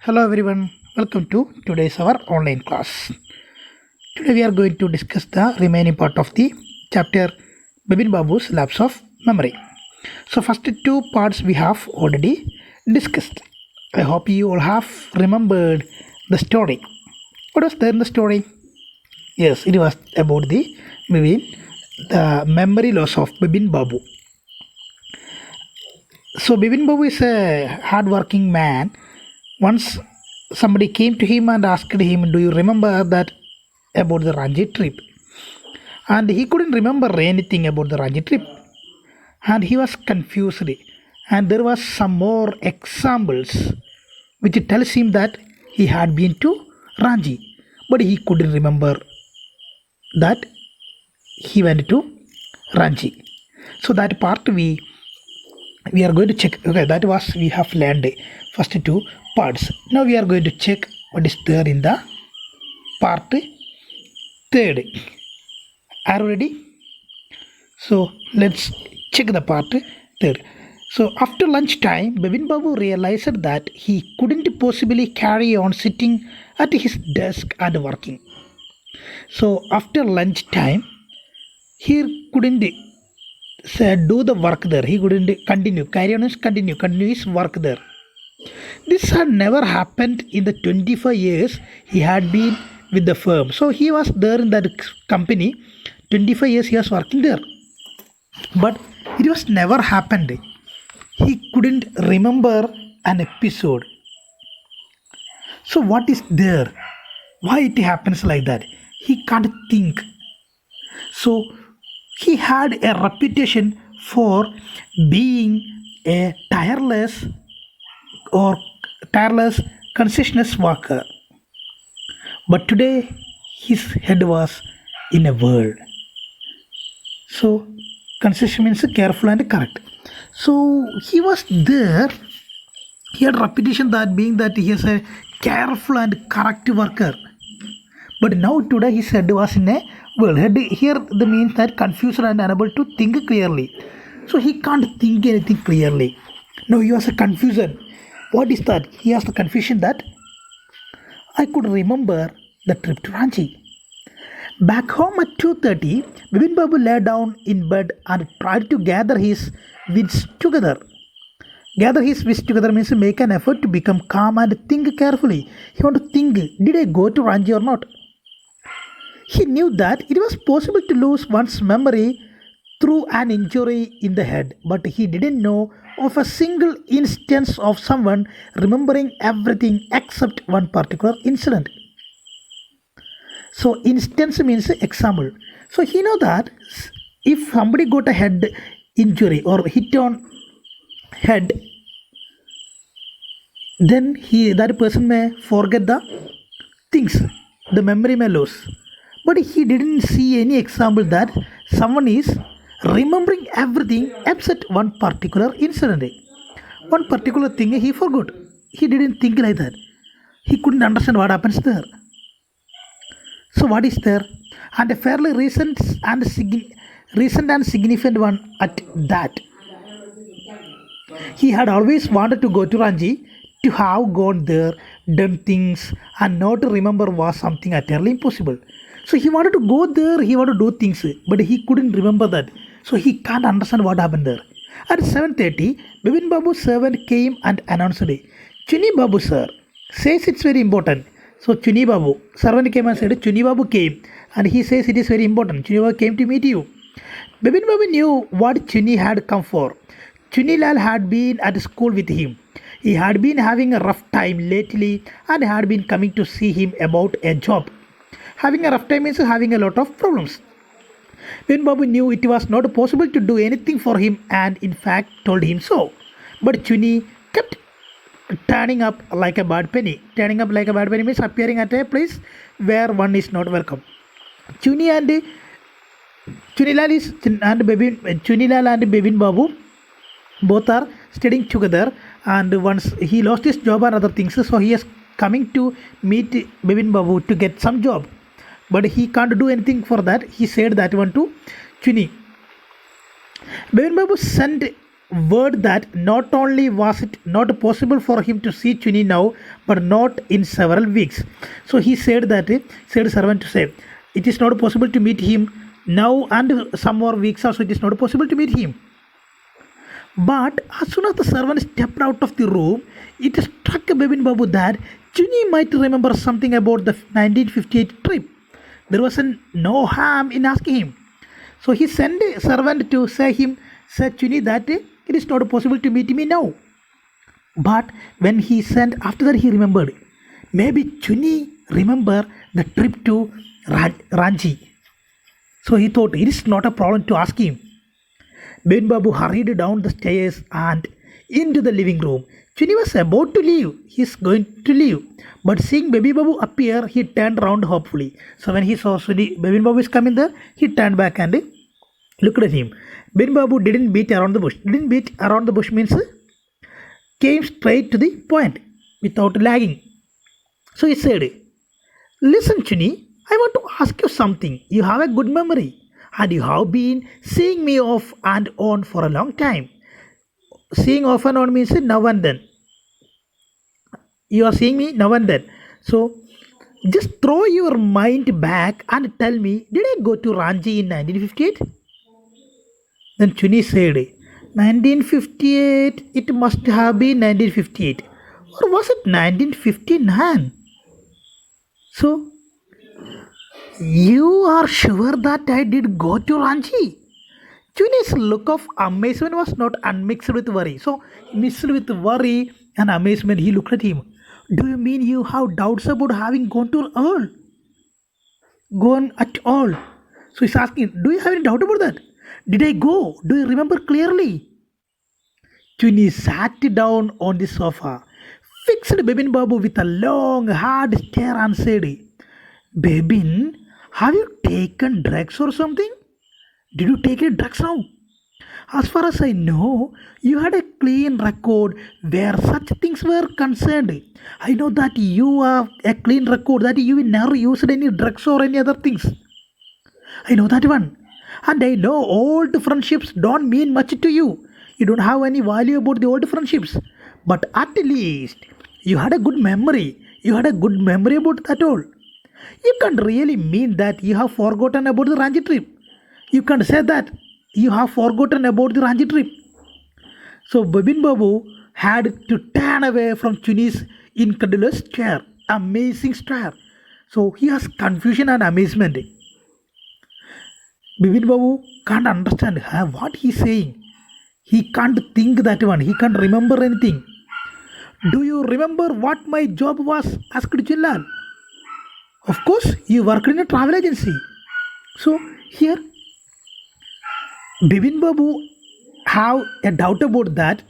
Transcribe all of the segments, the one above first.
Hello everyone, welcome to today's our online class. Today we are going to discuss the remaining part of the chapter Bepin Babu's Lapse of Memory. So first two parts we have already discussed. I hope you all have remembered the story. What was there in the story? Yes, it was about the memory loss of Bepin Babu. So Bepin Babu is a hard-working man. Once somebody came to him and asked him, "Do you remember that about the Ranji trip?" And he couldn't remember anything about the Ranji trip, and he was confused. And there was some more examples which tells him that he had been to Ranji, but he couldn't remember that he went to Ranji. So that part we are going to check. Okay, that was we have learned first two parts. Now we are going to check what is there in the part third. Are you ready? So let's check the part third. So after lunchtime, Bepin Babu realized that he couldn't possibly carry on sitting at his desk and working. So after lunchtime, he couldn't do the work there. He couldn't continue. Carry on is continue his work there. This had never happened in the 25 years he had been with the firm. So he was there in that company. 25 years he was working there. But it was never happened. He couldn't remember an episode. So what is there? Why it happens like that? He can't think. So he had a reputation for being a tireless conscientious worker. But today his head was in a whirl. So conscientious means careful and correct. So he was there. He had reputation that being that he is a careful and correct worker. But now today his head was in a whirl. Head here the means that confused and unable to think clearly. So he can't think anything clearly. Now he was a confusion. What is that? He has the confusion that I could remember the trip to Ranchi. Back home at 2:30, Bepin Babu lay down in bed and tried to gather his wits together. Gather his wits together means make an effort to become calm and think carefully. He want to think, did I go to Ranchi or not? He knew that it was possible to lose one's memory through an injury in the head, but he didn't know of a single instance of someone remembering everything except one particular incident. So instance means example. So he know that if somebody got a head injury or hit on head, then that person may forget the things, the memory may lose. But he didn't see any example that someone is remembering everything except one particular incident. One particular thing he forgot. He didn't think like that. He couldn't understand what happens there. So what is there? And a fairly recent and significant one at that. He had always wanted to go to Ranji. To have gone there, done things, and not to remember was something utterly impossible. So he wanted to go there, he wanted to do things, but he couldn't remember that. So he can't understand what happened there. At 7:30, Bepin Babu's servant came and announced, "Chuni Babu sir says it's very important." So Chuni Babu, servant came and said, "Chuni Babu came and he says it is very important. Chuni Babu came to meet you." Bepin Babu knew what Chuni had come for. Chuni Lal had been at school with him. He had been having a rough time lately and had been coming to see him about a job. Having a rough time means having a lot of problems. When Babu knew it was not possible to do anything for him and in fact told him so. But Chuni kept turning up like a bad penny. Turning up like a bad penny means appearing at a place where one is not welcome. Chunilal and Bepin Babu both are studying together, and once he lost his job and other things, so he is coming to meet Bepin Babu to get some job, but he can't do anything for that. He said that one to Chuni. Bepin Babu sent word that not only was it not possible for him to see Chuni now, but not in several weeks. So he said that said servant to say, it is not possible to meet him now and some more weeks also it is not possible to meet him. But as soon as the servant stepped out of the room, it struck Bepin Babu that Chuni might remember something about the 1958 trip. There was no harm in asking him. So he sent a servant to say Chuni that it is not possible to meet me now. But when he sent after that he remembered. Maybe Chuni remember the trip to Ranchi. So he thought it is not a problem to ask him. Bepin Babu hurried down the stairs and into the living room. Chuni was about to leave. He is going to leave. But seeing Bepin Babu appear, he turned round hopefully. So when he saw Bepin Babu is coming there, he turned back and looked at him. Bepin Babu didn't beat around the bush. Didn't beat around the bush means came straight to the point without lagging. So he said, listen Chuni, I want to ask you something. You have a good memory. And you have been seeing me off and on for a long time. Seeing off and on means now and then. You are seeing me now and then. So just throw your mind back and tell me, did I go to Ranchi in 1958? Then Chuni said, 1958, it must have been 1958. Or was it 1959? So you are sure that I did go to Ranchi? Chuni's look of amazement was not unmixed with worry. So, mixed with worry and amazement, he looked at him. Do you mean you have doubts about having gone to all? Gone at all? So he's asking, do you have any doubt about that? Did I go? Do you remember clearly? Chuni sat down on the sofa, fixed Bepin Babu with a long, hard stare and said, Bepin, have you taken drugs or something? Did you take any drugs now? As far as I know, you had a clean record where such things were concerned. I know that you have a clean record, that you never used any drugs or any other things. I know that one. And I know old friendships don't mean much to you. You don't have any value about the old friendships. But at least you had a good memory. You had a good memory about that all. You can't really mean that you have forgotten about the Ranchi trip. You can't say that you have forgotten about the Ranchi trip. So Bepin Babu had to turn away from Chuni's incredulous stare, amazing stare. So he has confusion and amazement. Bepin Babu can't understand what he's saying. He can't think that one. He can't remember anything. Do you remember what my job was? Asked Chillal. Of course, you worked in a travel agency. So here, Bepin Babu have a doubt about that.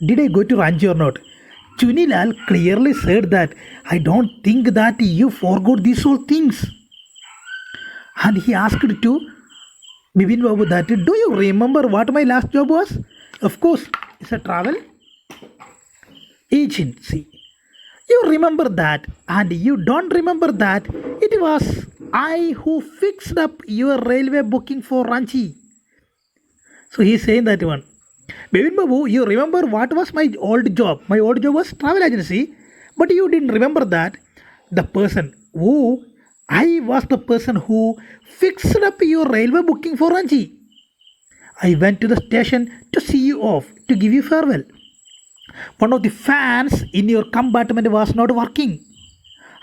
Did I go to Ranchi or not? Chunilal clearly said that I don't think that you forgot these whole things. And he asked to Bepin Babu that, do you remember what my last job was? Of course, it's a travel agency. You remember that, and you don't remember that it was I who fixed up your railway booking for Ranchi. So he's saying that one. Bepin Babu, you remember what was my old job? My old job was travel agency, but you didn't remember that the person who I was the person who fixed up your railway booking for Ranchi. I went to the station to see you off, to give you farewell. One of the fans in your compartment was not working.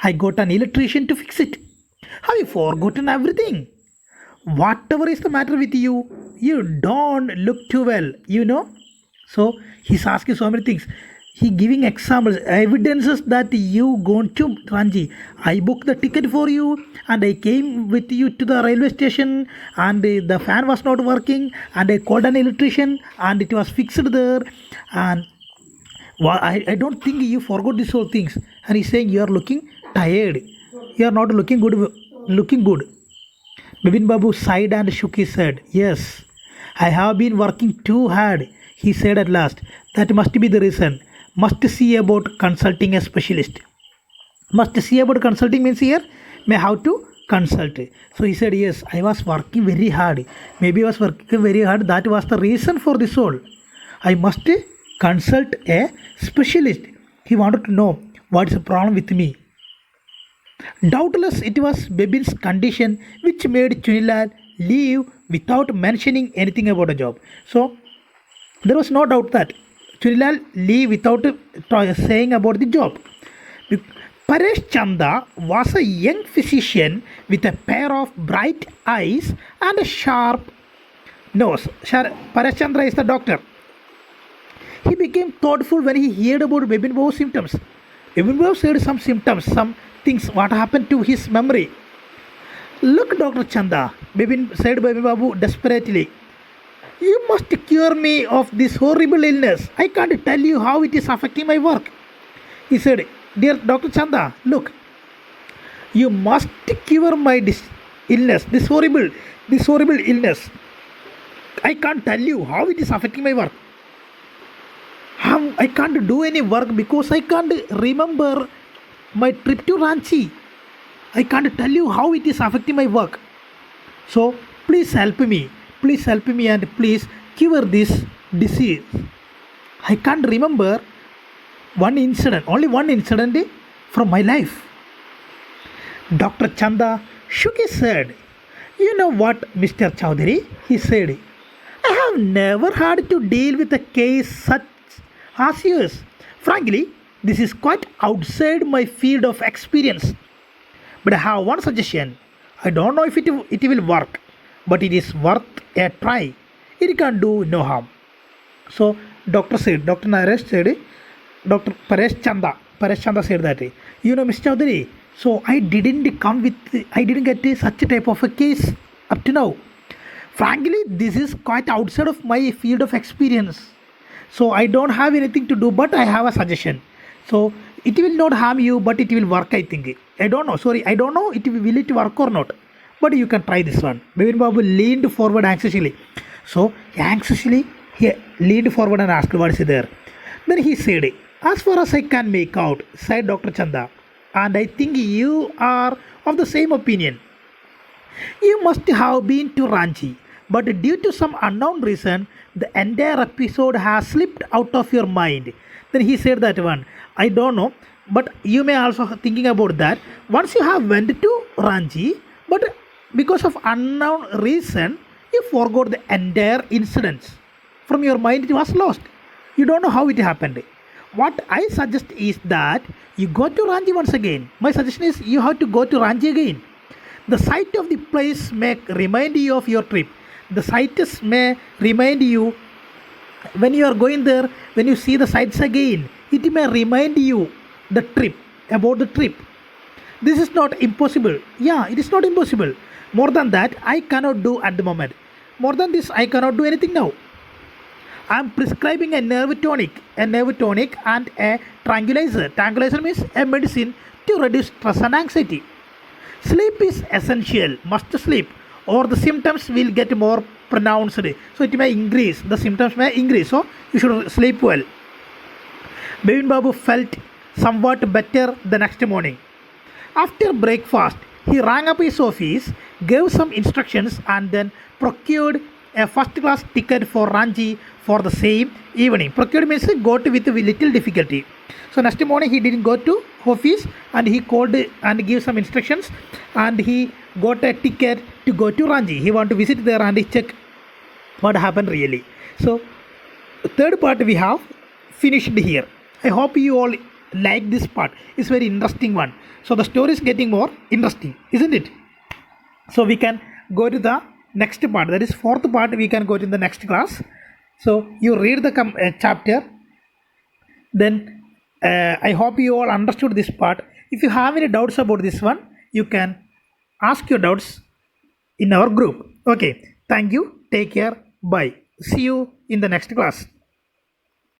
I got an electrician to fix it. Have you forgotten everything? Whatever is the matter with you, you don't look too well, you know. So he's asking so many things. He giving examples, evidences that you gone to Ranchi. I booked the ticket for you and I came with you to the railway station and the fan was not working and I called an electrician and it was fixed there and I don't think you forgot these whole things. And he's saying you are looking tired. You are not looking good. Bepin Babu sighed and shook his head. Yes, I have been working too hard, he said at last. That must be the reason. Must see about consulting a specialist. Must see about consulting means here, may have to consult. So he said, yes, I was working very hard. Maybe I was working very hard. That was the reason for this all. I must consult a specialist. He wanted to know what is the problem with me. Doubtless, it was Bepin's condition which made Chunilal leave without mentioning anything about a job. So, there was no doubt that Chunilal leave without saying about the job. Paresh Chanda was a young physician with a pair of bright eyes and a sharp nose. Paresh Chandra is the doctor. He became thoughtful when he heard about Bepin Babu's symptoms. Bepin Babu said some symptoms, some things, what happened to his memory. Look, Dr. Chanda, said Bepin Babu desperately. You must cure me of this horrible illness. I can't tell you how it is affecting my work. He said, Dear Dr. Chanda, look, you must cure my illness, this horrible illness. I can't tell you how it is affecting my work. I can't do any work because I can't remember my trip to Ranchi. I can't tell you how it is affecting my work. So please help me and please cure this disease. I can't remember only one incident from my life. Dr. Chanda shook his head. You know what, Mr. Choudhury? He said, I have never had to deal with a case such as yours. Frankly, this is quite outside my field of experience. But I have one suggestion. I don't know if it will work, but it is worth a try. It can do no harm. So, Dr. Naresh said, Dr. Paresh Chanda said that, you know, Mr. Choudhury, so I didn't get such a type of a case up to now. Frankly, this is quite outside of my field of experience. So I don't have anything to do, but I have a suggestion. So it will not harm you, but it will work, I think. I don't know will it work or not. But you can try this one. Bepin Babu leaned forward anxiously. So he leaned forward and asked, what is there? Then he said, as far as I can make out, said Dr. Chanda, and I think you are of the same opinion. You must have been to Ranchi, but due to some unknown reason, the entire episode has slipped out of your mind. Then he said that one, I don't know, but you may also thinking about that. Once you have went to Ranchi, but because of unknown reason, you forgot the entire incidents. From your mind, it was lost. You don't know how it happened. What I suggest is that you go to Ranchi once again. My suggestion is you have to go to Ranchi again. The sight of the place may remind you of your trip. The sights may remind you when you are going there, when you see the sights again, it may remind you about the trip. This is not impossible. Yeah, it is not impossible. More than that, I cannot do at the moment. More than this, I cannot do anything now. I am prescribing a nerve tonic and a tranquilizer. Tranquilizer means a medicine to reduce stress and anxiety. Sleep is essential. Must sleep, or the symptoms will get more pronounced. So it may increase. The symptoms may increase. So you should sleep well. Bepin Babu felt somewhat better the next morning. After breakfast, he rang up his office, gave some instructions, and then procured a first-class ticket for Ranchi for the same evening. Procured means got with little difficulty. So next morning he didn't go to office and he called and gave some instructions and he got a ticket to go to Ranchi. He want to visit there and check what happened really. So third part we have finished here. I hope you all like this part. It's very interesting one. So the story is getting more interesting, isn't it? So we can go to the next part. That is fourth part. We can go to the next class. So you read the chapter. Then I hope you all understood this part. If you have any doubts about this one, you can ask your doubts in our group. Okay. Thank you. Take care. Bye. See you in the next class.